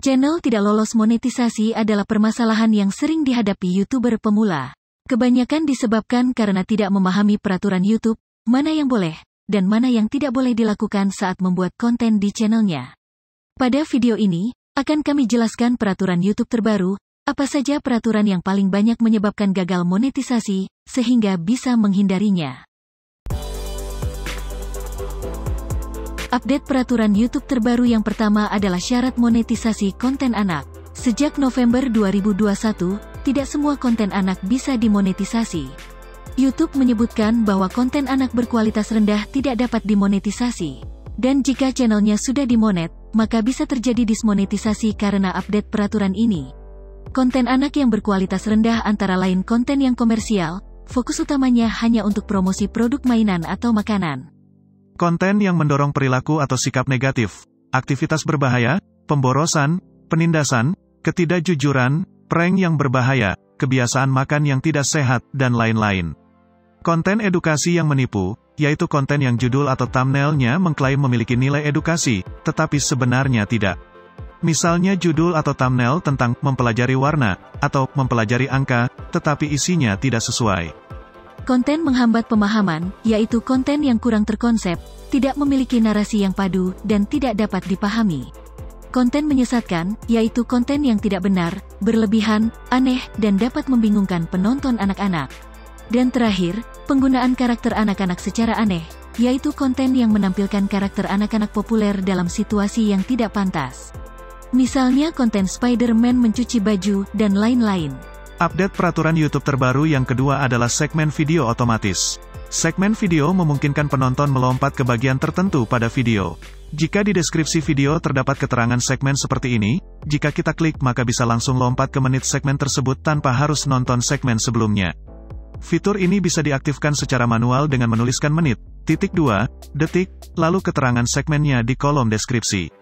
Channel tidak lolos monetisasi adalah permasalahan yang sering dihadapi YouTuber pemula. Kebanyakan disebabkan karena tidak memahami peraturan YouTube, mana yang boleh, dan mana yang tidak boleh dilakukan saat membuat konten di channelnya. Pada video ini, akan kami jelaskan peraturan YouTube terbaru, apa saja peraturan yang paling banyak menyebabkan gagal monetisasi, sehingga bisa menghindarinya. Update peraturan YouTube terbaru yang pertama adalah syarat monetisasi konten anak. Sejak November 2021, tidak semua konten anak bisa dimonetisasi. YouTube menyebutkan bahwa konten anak berkualitas rendah tidak dapat dimonetisasi. Dan jika channelnya sudah dimonet, maka bisa terjadi dismonetisasi karena update peraturan ini. Konten anak yang berkualitas rendah antara lain konten yang komersial, fokus utamanya hanya untuk promosi produk mainan atau makanan. Konten yang mendorong perilaku atau sikap negatif, aktivitas berbahaya, pemborosan, penindasan, ketidakjujuran, prank yang berbahaya, kebiasaan makan yang tidak sehat, dan lain-lain. Konten edukasi yang menipu, yaitu konten yang judul atau thumbnailnya mengklaim memiliki nilai edukasi, tetapi sebenarnya tidak. Misalnya judul atau thumbnail tentang mempelajari warna, atau mempelajari angka, tetapi isinya tidak sesuai. Konten menghambat pemahaman, yaitu konten yang kurang terkonsep, tidak memiliki narasi yang padu, dan tidak dapat dipahami. Konten menyesatkan, yaitu konten yang tidak benar, berlebihan, aneh, dan dapat membingungkan penonton anak-anak. Dan terakhir, penggunaan karakter anak-anak secara aneh, yaitu konten yang menampilkan karakter anak-anak populer dalam situasi yang tidak pantas. Misalnya konten Spider-Man mencuci baju, dan lain-lain. Update peraturan YouTube terbaru yang kedua adalah segmen video otomatis. Segmen video memungkinkan penonton melompat ke bagian tertentu pada video. Jika di deskripsi video terdapat keterangan segmen seperti ini, jika kita klik maka bisa langsung lompat ke menit segmen tersebut tanpa harus nonton segmen sebelumnya. Fitur ini bisa diaktifkan secara manual dengan menuliskan menit, titik 2, detik, lalu keterangan segmennya di kolom deskripsi.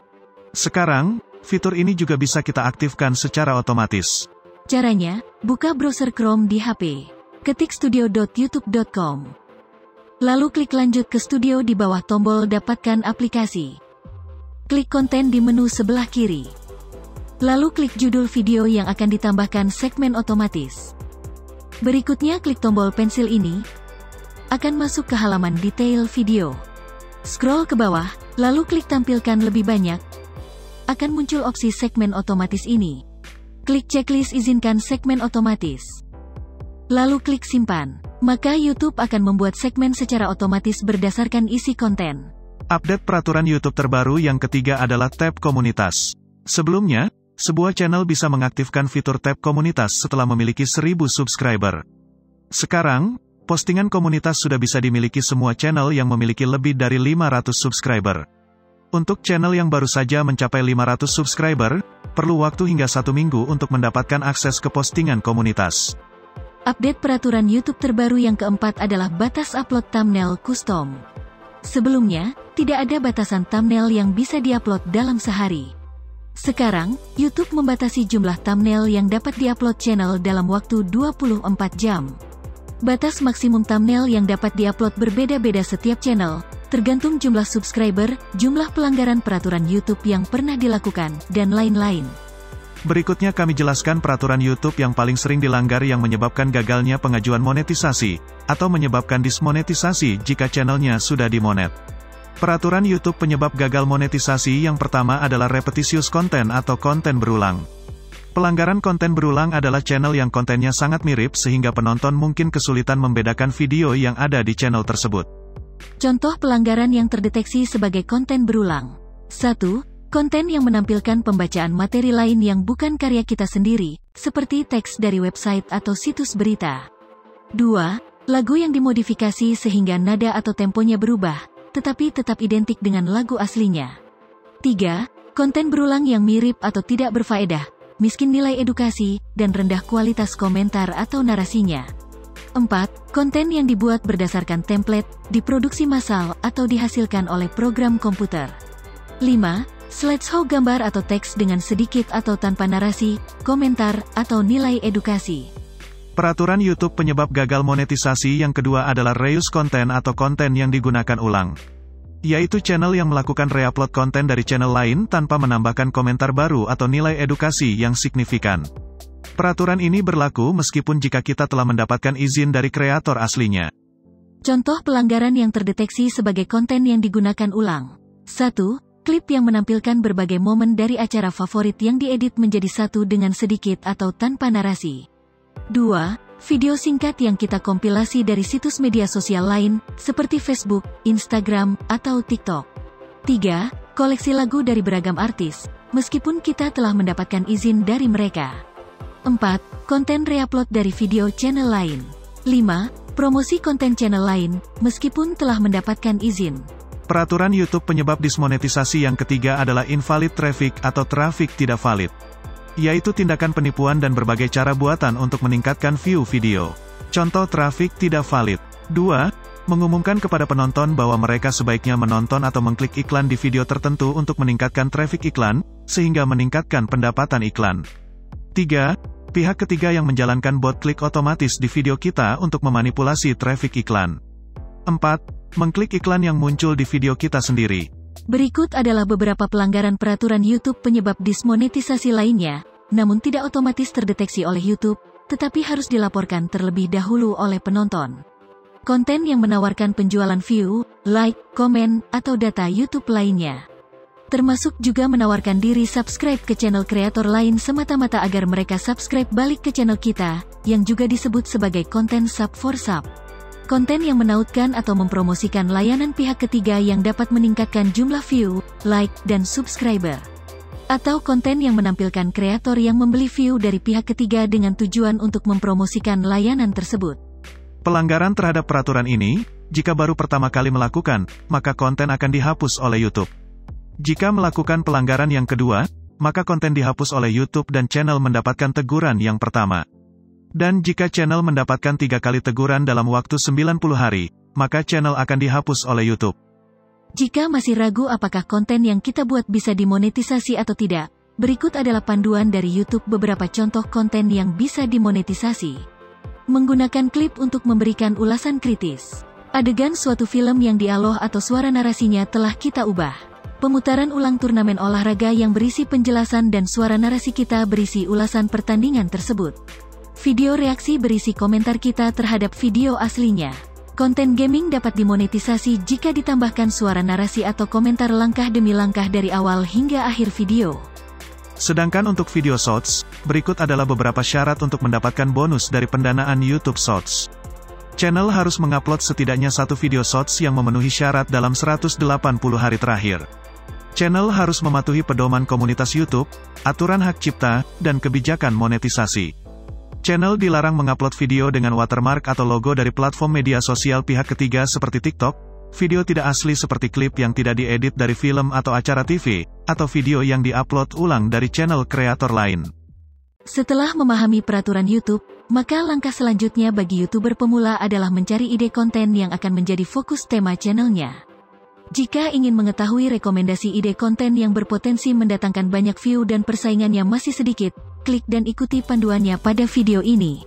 Sekarang, fitur ini juga bisa kita aktifkan secara otomatis. Caranya, buka browser Chrome di HP. Ketik studio.youtube.com. Lalu klik lanjut ke studio di bawah tombol dapatkan aplikasi. Klik konten di menu sebelah kiri. Lalu klik judul video yang akan ditambahkan segmen otomatis. Berikutnya klik tombol pensil ini. Akan masuk ke halaman detail video. Scroll ke bawah, lalu klik tampilkan lebih banyak. Akan muncul opsi segmen otomatis ini. Klik checklist izinkan segmen otomatis. Lalu klik simpan. Maka YouTube akan membuat segmen secara otomatis berdasarkan isi konten. Update peraturan YouTube terbaru yang ketiga adalah tab komunitas. Sebelumnya, sebuah channel bisa mengaktifkan fitur tab komunitas setelah memiliki 1000 subscriber. Sekarang, postingan komunitas sudah bisa dimiliki semua channel yang memiliki lebih dari 500 subscriber. Untuk channel yang baru saja mencapai 500 subscriber, perlu waktu hingga 1 minggu untuk mendapatkan akses ke postingan komunitas. Update peraturan YouTube terbaru yang keempat adalah batas upload thumbnail custom. Sebelumnya, tidak ada batasan thumbnail yang bisa diupload dalam sehari. Sekarang, YouTube membatasi jumlah thumbnail yang dapat diupload channel dalam waktu 24 jam. Batas maksimum thumbnail yang dapat diupload berbeda-beda setiap channel, tergantung jumlah subscriber, jumlah pelanggaran peraturan YouTube yang pernah dilakukan, dan lain-lain. Berikutnya kami jelaskan peraturan YouTube yang paling sering dilanggar yang menyebabkan gagalnya pengajuan monetisasi, atau menyebabkan dismonetisasi jika channelnya sudah dimonet. Peraturan YouTube penyebab gagal monetisasi yang pertama adalah repetisius konten atau konten berulang. Pelanggaran konten berulang adalah channel yang kontennya sangat mirip sehingga penonton mungkin kesulitan membedakan video yang ada di channel tersebut. Contoh pelanggaran yang terdeteksi sebagai konten berulang. 1. Konten yang menampilkan pembacaan materi lain yang bukan karya kita sendiri, seperti teks dari website atau situs berita. 2. Lagu yang dimodifikasi sehingga nada atau temponya berubah, tetapi tetap identik dengan lagu aslinya. 3. Konten berulang yang mirip atau tidak berfaedah, miskin nilai edukasi, dan rendah kualitas komentar atau narasinya. 4. Konten yang dibuat berdasarkan template, diproduksi massal, atau dihasilkan oleh program komputer. 5. Slideshow gambar atau teks dengan sedikit atau tanpa narasi, komentar, atau nilai edukasi. Peraturan YouTube penyebab gagal monetisasi yang kedua adalah reuse konten atau konten yang digunakan ulang. yaitu channel yang melakukan reupload konten dari channel lain tanpa menambahkan komentar baru atau nilai edukasi yang signifikan. Peraturan ini berlaku meskipun jika kita telah mendapatkan izin dari kreator aslinya. Contoh pelanggaran yang terdeteksi sebagai konten yang digunakan ulang. 1. Klip yang menampilkan berbagai momen dari acara favorit yang diedit menjadi satu dengan sedikit atau tanpa narasi. 2. Video singkat yang kita kompilasi dari situs media sosial lain, seperti Facebook, Instagram, atau TikTok. 3. Koleksi lagu dari beragam artis, meskipun kita telah mendapatkan izin dari mereka. 4. Konten reupload dari video channel lain. 5. Promosi konten channel lain, meskipun telah mendapatkan izin. Peraturan YouTube penyebab dismonetisasi yang ketiga adalah invalid traffic atau traffic tidak valid, yaitu tindakan penipuan dan berbagai cara buatan untuk meningkatkan view video. Contoh traffic tidak valid. 2. Mengumumkan kepada penonton bahwa mereka sebaiknya menonton atau mengklik iklan di video tertentu untuk meningkatkan traffic iklan, sehingga meningkatkan pendapatan iklan. 3. Pihak ketiga yang menjalankan bot klik otomatis di video kita untuk memanipulasi traffic iklan. 4. Mengklik iklan yang muncul di video kita sendiri. Berikut adalah beberapa pelanggaran peraturan YouTube penyebab dismonetisasi lainnya, namun tidak otomatis terdeteksi oleh YouTube, tetapi harus dilaporkan terlebih dahulu oleh penonton. Konten yang menawarkan penjualan view, like, komen, atau data YouTube lainnya. Termasuk juga menawarkan diri subscribe ke channel kreator lain semata-mata agar mereka subscribe balik ke channel kita, yang juga disebut sebagai konten sub for sub. Konten yang menautkan atau mempromosikan layanan pihak ketiga yang dapat meningkatkan jumlah view, like, dan subscriber. Atau konten yang menampilkan kreator yang membeli view dari pihak ketiga dengan tujuan untuk mempromosikan layanan tersebut. Pelanggaran terhadap peraturan ini, jika baru pertama kali melakukan, maka konten akan dihapus oleh YouTube. Jika melakukan pelanggaran yang kedua, maka konten dihapus oleh YouTube dan channel mendapatkan teguran yang pertama. Dan jika channel mendapatkan 3 kali teguran dalam waktu 90 hari, maka channel akan dihapus oleh YouTube. Jika masih ragu apakah konten yang kita buat bisa dimonetisasi atau tidak, berikut adalah panduan dari YouTube beberapa contoh konten yang bisa dimonetisasi. Menggunakan klip untuk memberikan ulasan kritis. Adegan suatu film yang dialog atau suara narasinya telah kita ubah. Pemutaran ulang turnamen olahraga yang berisi penjelasan dan suara narasi kita berisi ulasan pertandingan tersebut. Video reaksi berisi komentar kita terhadap video aslinya. Konten gaming dapat dimonetisasi jika ditambahkan suara narasi atau komentar langkah demi langkah dari awal hingga akhir video. Sedangkan untuk video Shorts, berikut adalah beberapa syarat untuk mendapatkan bonus dari pendanaan YouTube Shorts. Channel harus mengupload setidaknya 1 video Shorts yang memenuhi syarat dalam 180 hari terakhir. Channel harus mematuhi pedoman komunitas YouTube, aturan hak cipta, dan kebijakan monetisasi. Channel dilarang mengupload video dengan watermark atau logo dari platform media sosial pihak ketiga seperti TikTok, video tidak asli seperti klip yang tidak diedit dari film atau acara TV, atau video yang diupload ulang dari channel kreator lain. Setelah memahami peraturan YouTube, maka langkah selanjutnya bagi YouTuber pemula adalah mencari ide konten yang akan menjadi fokus tema channelnya. Jika ingin mengetahui rekomendasi ide konten yang berpotensi mendatangkan banyak view dan persaingannya masih sedikit, klik dan ikuti panduannya pada video ini.